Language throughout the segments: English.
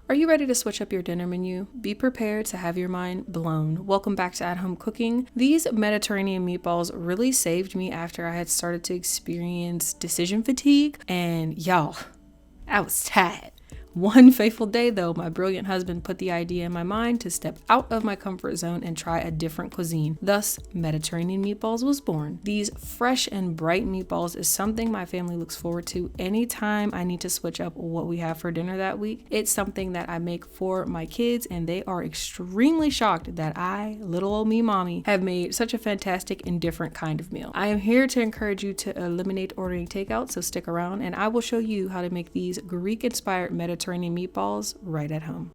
Are you ready to switch up your dinner menu? Be prepared to have your mind blown. Welcome back to At Home Cooking. These Mediterranean meatballs really saved me after I had started to experience decision fatigue, and y'all, I was tired. One fateful day though, my brilliant husband put the idea in my mind to step out of my comfort zone and try a different cuisine. Thus, Mediterranean Meatballs was born. These fresh and bright meatballs is something my family looks forward to anytime I need to switch up what we have for dinner that week. It's something that I make for my kids, and they are extremely shocked that I, little old me mommy, have made such a fantastic and different kind of meal. I am here to encourage you to eliminate ordering takeout, so stick around and I will show you how to make these Greek-inspired Mediterranean meatballs right at home.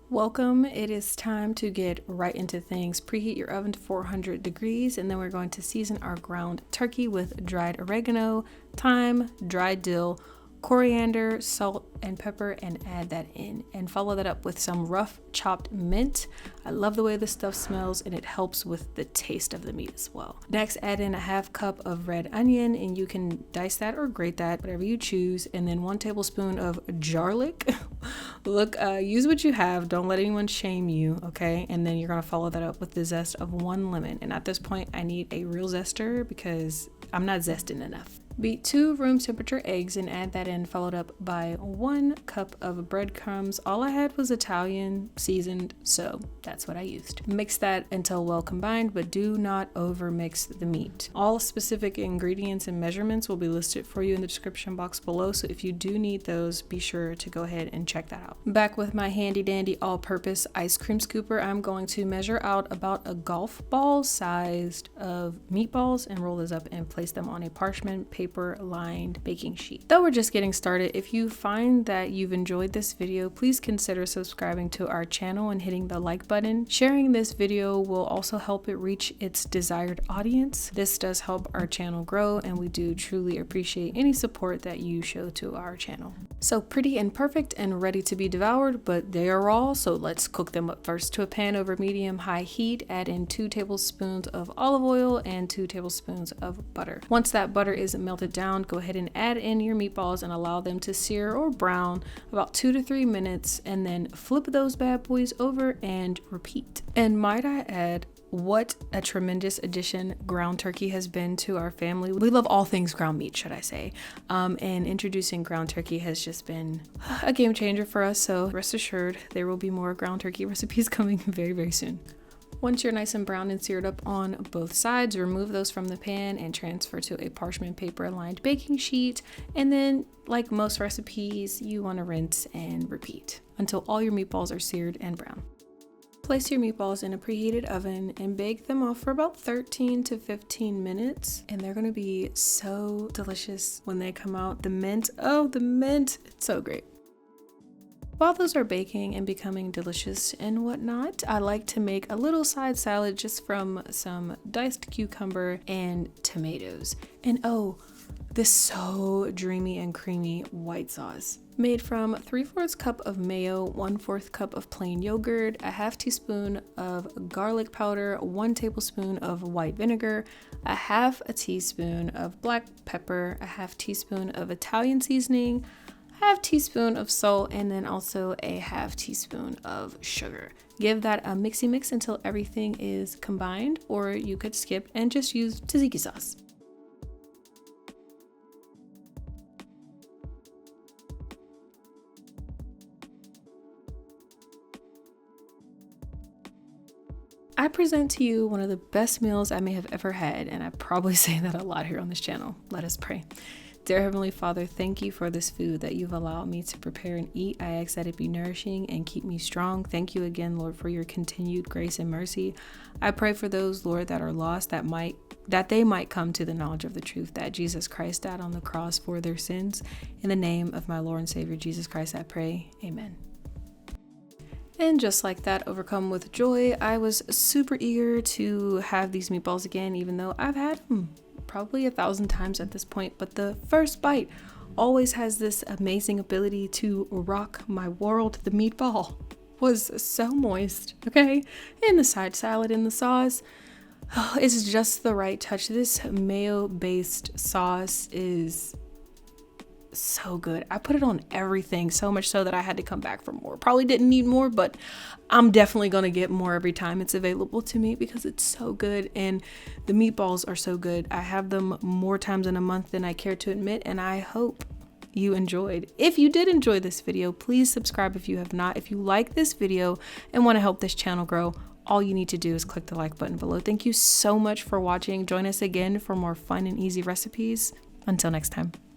Welcome. It is time to get right into things. Preheat your oven to 400 degrees, and then we're going to season our ground turkey with dried oregano, thyme, dried dill, coriander, salt, and pepper, and add that in, and follow that up with some rough chopped mint. I love the way this stuff smells, and it helps with the taste of the meat as well. Next, add in a half cup of red onion, and you can dice that or grate that, whatever you choose, and then 1 tablespoon of garlic. Look, use what you have, don't let anyone shame you, okay? And then you're gonna follow that up with the zest of 1 lemon, and at this point I need a real zester because I'm not zesting enough. Beat 2 room temperature eggs and add that in, followed up by 1 cup of breadcrumbs. All I had was Italian seasoned, so that's what I used. Mix that until well combined, but do not over mix the meat. All specific ingredients and measurements will be listed for you in the description box below, so if you do need those, be sure to go ahead and check that out. Back with my handy dandy all-purpose ice cream scooper, I'm going to measure out about a golf ball sized of meatballs and roll those up and place them on a parchment paper lined baking sheet. Though we're just getting started, if you find that you've enjoyed this video, please consider subscribing to our channel and hitting the like button. Sharing this video will also help it reach its desired audience. This does help our channel grow, and we do truly appreciate any support that you show to our channel. So pretty and perfect and ready to be devoured, but they are raw, so let's cook them up. First, to a pan over medium-high heat, add in 2 tablespoons of olive oil and 2 tablespoons of butter. Once that butter is melted down, go ahead and add in your meatballs and allow them to sear or brown about 2 to 3 minutes, and then flip those bad boys over and repeat. And might I add, what a tremendous addition ground turkey has been to our family. We love all things ground meat, should I say. And introducing ground turkey has just been a game changer for us, so rest assured there will be more ground turkey recipes coming very, very soon. Once you're nice and brown and seared up on both sides, remove those from the pan and transfer to a parchment paper lined baking sheet. And then, like most recipes, you want to rinse and repeat until all your meatballs are seared and brown. Place your meatballs in a preheated oven and bake them off for about 13 to 15 minutes. And they're going to be so delicious when they come out. The mint, it's so great. While those are baking and becoming delicious and whatnot, I like to make a little side salad just from some diced cucumber and tomatoes. And oh, this so dreamy and creamy white sauce. Made from 3/4 cup of mayo, 1/4 cup of plain yogurt, a half teaspoon of garlic powder, 1 tablespoon of white vinegar, a half a teaspoon of black pepper, a half teaspoon of Italian seasoning, half teaspoon of salt, and then also a half teaspoon of sugar. Give that a mixy mix until everything is combined, or you could skip and just use tzatziki sauce. I present to you one of the best meals I may have ever had, and I probably say that a lot here on this channel. Let us pray. Dear Heavenly Father, thank you for this food that you've allowed me to prepare and eat. I ask that it be nourishing and keep me strong. Thank you again, Lord, for your continued grace and mercy. I pray for those, Lord, that are lost, that they might come to the knowledge of the truth that Jesus Christ died on the cross for their sins. In the name of my Lord and Savior, Jesus Christ, I pray. Amen. And just like that, overcome with joy, I was super eager to have these meatballs again, even though I've had them probably 1,000 times at this point. But the first bite always has this amazing ability to rock my world, the meatball. was so moist, okay? And the side salad in the sauce, oh, it's just the right touch. This mayo-based sauce is so good. I put it on everything, so much so that I had to come back for more. Probably didn't need more, but I'm definitely going to get more every time it's available to me because it's so good. And the meatballs are so good. I have them more times in a month than I care to admit, and I hope you enjoyed. If you did enjoy this video, please subscribe if you have not. If you like this video and want to help this channel grow, all you need to do is click the like button below. Thank you so much for watching. Join us again for more fun and easy recipes. Until next time.